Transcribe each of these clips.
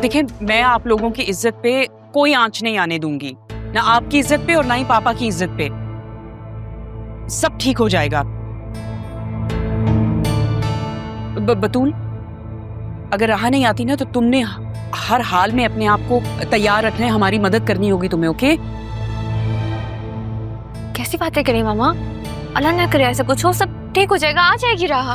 देखिए, मैं आप लोगों की इज्जत पे कोई आंच नहीं आने दूंगी, ना आपकी इज्जत पे और ना ही पापा की इज्जत पे। सब ठीक हो जाएगा। बतूल, अगर राह नहीं आती ना तो तुमने हर हाल में अपने आप को तैयार रखना है, हमारी मदद करनी होगी तुम्हें, ओके? कैसी बातें करें मामा, अल्लाह ना करे ऐसा कुछ हो, सब ठीक हो जाएगा, आ जाएगी राह।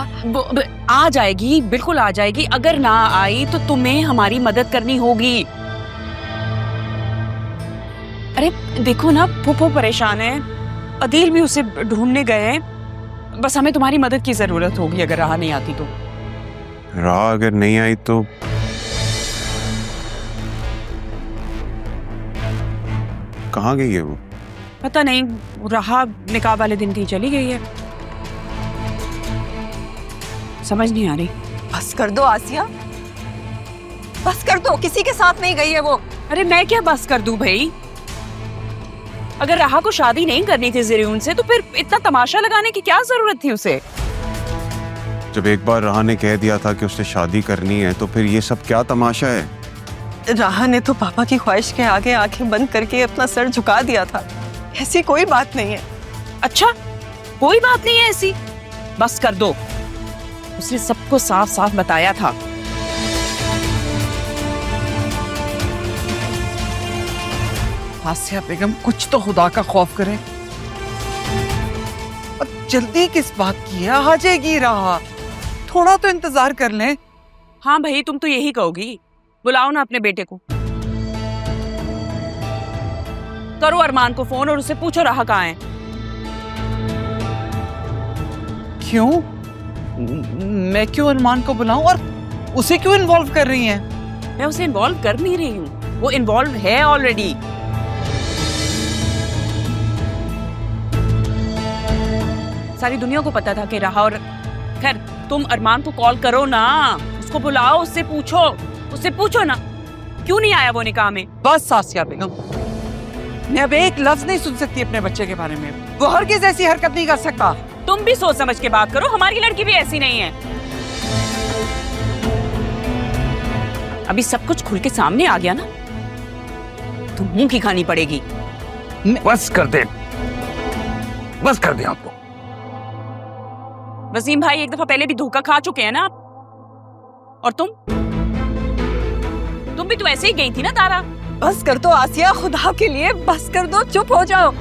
आ जाएगी, बिल्कुल आ जाएगी। अगर ना आई तो तुम्हें हमारी मदद करनी होगी। अरे देखो ना, फूफो परेशान है, अदील भी उसे ढूंढने गए हैं। बस हमें तुम्हारी मदद की जरूरत होगी अगर राह नहीं आती तो। राह अगर नहीं आई तो कहाँ गई है वो? पता नहीं, राह निकाह वाले दिन की चली गई है, समझ नहीं आ रही। बस कर दो आसिया, बस कर दो, किसी के साथ नहीं गई है वो। अरे मैं क्या बस कर दूं भाई? अगर राह को शादी नहीं करनी थी ज़रियून से तो फिर इतना तमाशा लगाने की क्या जरूरत थी उसे? जब एक बार राह ने कह दिया था कि उससे शादी करनी है तो फिर ये सब क्या तमाशा है? राह ने तो पापा की ख्वाहिश के आगे आंखें बंद करके अपना सर झुका दिया था। ऐसी कोई बात नहीं है। अच्छा, कोई बात नहीं है ऐसी? बस कर दो, उसने सबको साफ साफ बताया था। आसिया बेगम, कुछ तो खुदा का खौफ करें। और जल्दी किस बात की है? आ जाएगी राह, थोड़ा तो इंतजार कर लें। हाँ भाई, तुम तो यही कहोगी। बुलाओ ना अपने बेटे को, करो अरमान को फोन और उससे पूछो राह कहाँ है। क्यों? मैं क्यों अरमान को बुलाऊं और उसे क्यों इन्वॉल्व कर रही हैं? मैं उसे इन्वॉल्व कर नहीं रही हूँ, वो इन्वॉल्व है ऑलरेडी। सारी दुनिया को पता था कि राह और खैर, तुम अरमान को कॉल करो ना, उसको बुलाओ, उससे पूछो ना क्यों नहीं आया वो निकाह में। बस आसिया बेगम, मैं अब एक लफ्ज नहीं सुन सकती अपने बच्चे के बारे में। वो हरगिज़ ऐसी हरकत नहीं कर सकता। तुम भी सोच समझ के बात करो, हमारी लड़की भी ऐसी नहीं है। अभी सब कुछ खुल के सामने आ गया ना, तो मुंह की खानी पड़ेगी। बस कर दे आपको। वसीम भाई एक दफा पहले भी धोखा खा चुके हैं ना आप। और तुम भी तो ऐसे ही गई थी ना तारा। बस कर दो आसिया, खुदा के लिए बस कर दो, चुप हो जाओ।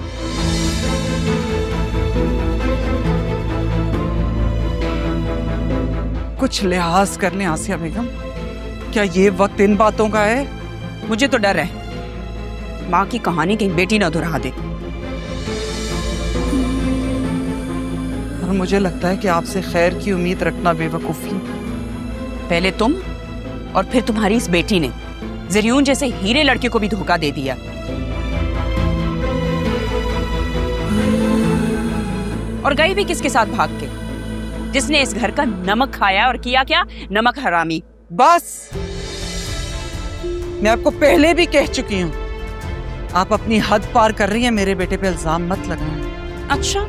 कुछ लिहाज कर लें आसिया बेगम, क्या ये वक्त इन बातों का है? मुझे तो डर है माँ की कहानी कहीं बेटी ना दोहरा दे। और मुझे लगता है कि आपसे खैर की उम्मीद रखना बेवकूफी। पहले तुम और फिर तुम्हारी इस बेटी ने ज़रियून जैसे हीरे लड़के को भी धोखा दे दिया। और गई भी किसके साथ भाग के? जिसने इस घर का नमक खाया और किया क्या? नमक हरामी। बस, मैं आपको पहले भी कह चुकी हूँ, आप अपनी हद पार कर रही हैं। मेरे बेटे पे इल्जाम मत लगाएं। अच्छा,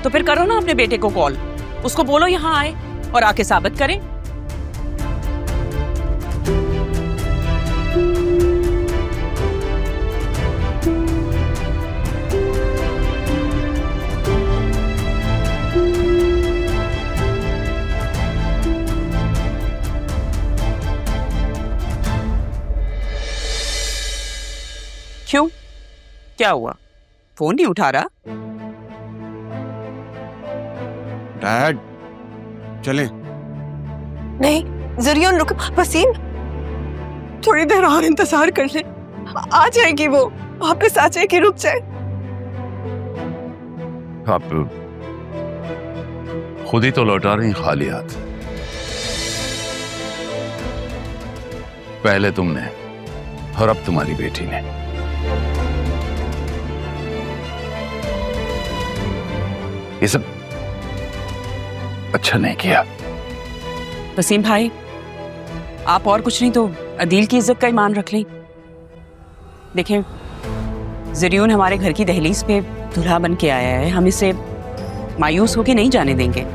तो फिर करो ना अपने बेटे को कॉल, उसको बोलो यहाँ आए और आके साबित करें। क्यों, क्या हुआ? फोन नहीं उठा रहा? डैड, चलें। नहीं ज़रियून, रुक। वसीम, थोड़ी देर और इंतजार कर ले, आ जाएगी वो, वापस आ जाएगी, रुक जाए। आप खुद ही तो लौटा रही खाली हाथ। पहले तुमने और अब तुम्हारी बेटी ने। ये सब अच्छा नहीं किया। वसीम भाई, आप और कुछ नहीं तो अदील की इज्जत का ईमान रख लें। देखें, ज़रियून हमारे घर की दहलीज पे दूल्हा बन के आया है, हम इसे मायूस होके नहीं जाने देंगे।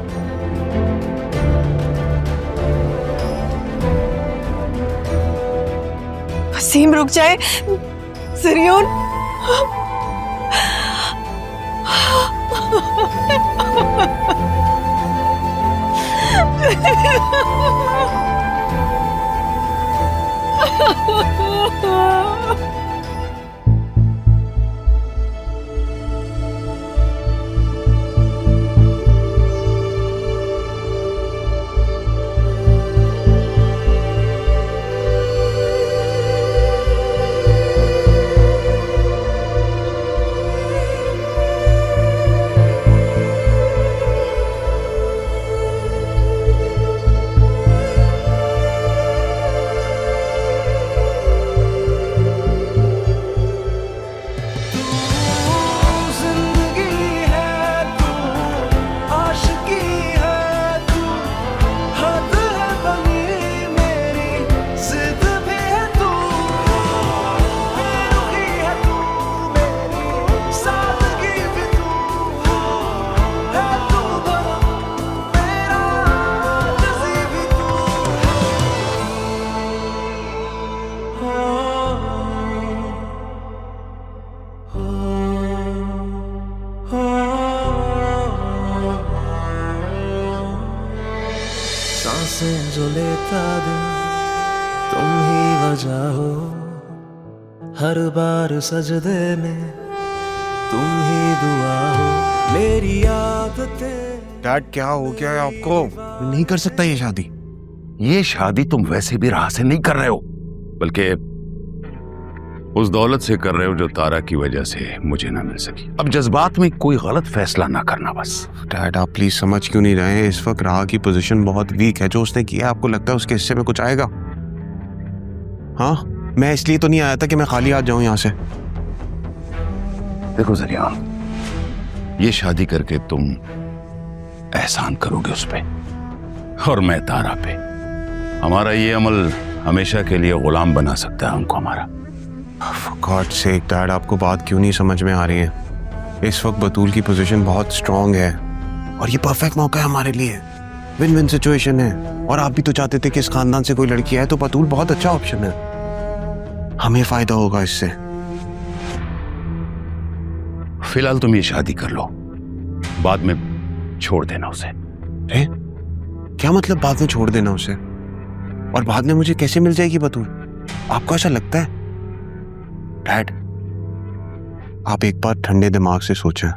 वसीम रुक जाए। जरियून सांसें जो लेता दिल तुम ही वजह हो, हर बार सजदे में तुम ही दुआ हो, मेरी आदतें। डैड क्या हो गया है आपको? मैं नहीं कर सकता ये शादी। ये शादी तुम वैसे भी राह से नहीं कर रहे हो, बल्कि उस दौलत से कर रहे हो जो तारा की वजह से मुझे ना मिल सकी। अब जज्बात में कोई गलत फैसला ना करना बस। डैड आप प्लीज समझ क्यों नहीं रहे हैं? इस वक्त राह की पोजीशन बहुत वीक है। जो उसने किया आपको लगता है उसके हिस्से में कुछ आएगा? हाँ, मैं इसलिए तो नहीं आया था कि मैं खाली हाथ जाऊं यहाँ से। देखो जरियान, ये शादी करके तुम एहसान करोगे उस पे और मैं तारा पे। हमारा ये अमल हमेशा के लिए गुलाम बना सकता है हमको हमारा। For God's sake, डैड आपको बात क्यों नहीं समझ में आ रही है? इस वक्त बतूल की पोजीशन बहुत स्ट्रांग है और ये परफेक्ट मौका है हमारे लिए। विन विन सिचुएशन है। और आप भी तो चाहते थे कि इस खानदान से कोई लड़की आए, तो बतूल बहुत अच्छा ऑप्शन है। हमें फायदा होगा इससे। फिलहाल तुम ये शादी कर लो, बाद में छोड़ देना उसे। क्या मतलब बाद में छोड़ देना उसे? और बाद में मुझे कैसे मिल जाएगी बतूल? आपको ऐसा लगता है? डैड आप एक बार ठंडे दिमाग से सोचें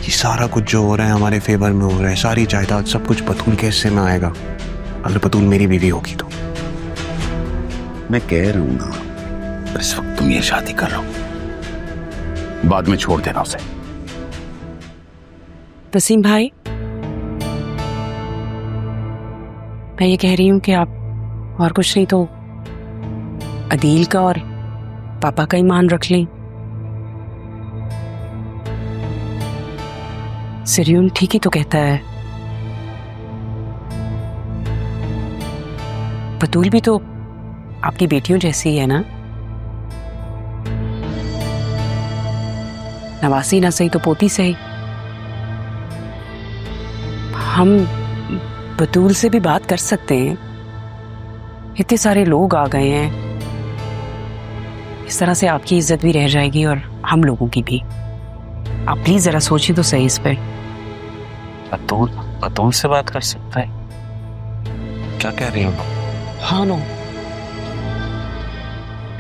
कि सारा कुछ जो हो रहा है हमारे फेवर में हो रहा है। सारी जायदाद सब कुछ बतूल के हिस्से में आएगा अगर बतूल मेरी बीवी होगी तो। मैं कह रहा हूं ना, इस वक्त तुम ये शादी कर लो, बाद में छोड़ देना उसे। वसीम भाई, मैं ये कह रही हूं कि आप और कुछ नहीं तो अदील का और पापा का ईमान रख लें। जरियून ठीक ही तो कहता है। बतूल भी तो आपकी बेटियों जैसी ही है ना? नवासी ना सही तो पोती सही। हम बतूल से भी बात कर सकते हैं। इतने सारे लोग आ गए हैं, इस तरह से आपकी इज्जत भी रह जाएगी और हम लोगों की भी। आप प्लीज जरा सोचिए तो सही इस पे। बतूल से बात कर सकता है? क्या कह रही हो? हाँ नो,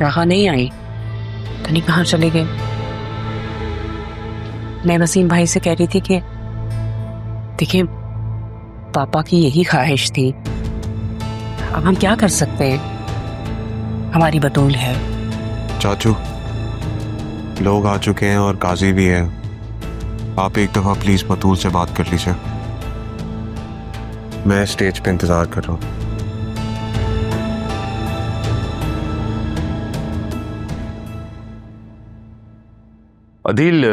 राहा नहीं आई, तो नहीं कहाँ चले गए। मैं वसीम भाई से कह रही थी कि देखिए पापा की यही ख्वाहिश थी, अब हम क्या कर सकते हैं? हमारी बतूल है। चाचू लोग आ चुके हैं और काजी भी है। आप एक दफा प्लीज बतूल से बात कर लीजिए। मैं स्टेज पे इंतजार कर रहा हूँ। अदील,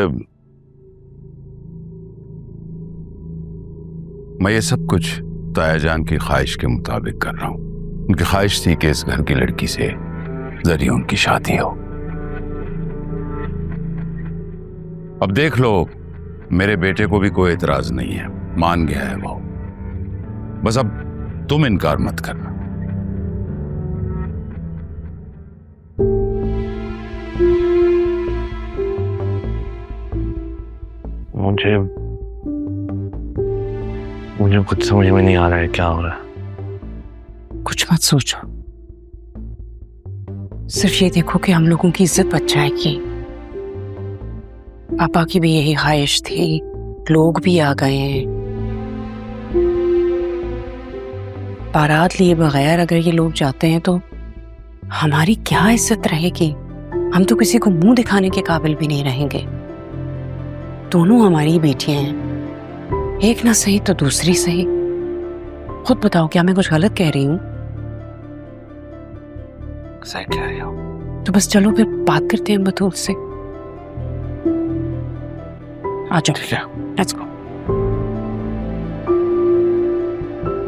मैं ये सब कुछ ताया जान की ख्वाहिश के मुताबिक कर रहा हूं। उनकी ख्वाहिश थी कि इस घर की लड़की से जरियून की शादी हो। अब देख लो, मेरे बेटे को भी कोई एतराज नहीं है, मान गया है वो। बस अब तुम इनकार मत करना। मुझे मुझे कुछ समझ में नहीं आ रहा है क्या हो रहा है। कुछ मत सोचो, सिर्फ ये देखो कि हम लोगों की इज्जत बच जाएगी। पापा की भी यही ख्वाहिश थी, लोग भी आ गए हैं। बारात लिए बगैर अगर ये लोग जाते हैं तो हमारी क्या इज्जत रहेगी? हम तो किसी को मुंह दिखाने के काबिल भी नहीं रहेंगे। दोनों हमारी बेटियां हैं, एक ना सही तो दूसरी सही। खुद बताओ, क्या मैं कुछ गलत कह रही हूँ? सही कह रही हो। तो बस चलो फिर बात करते हैं बतूल से। आ जाओ, ठीक है। Let's go.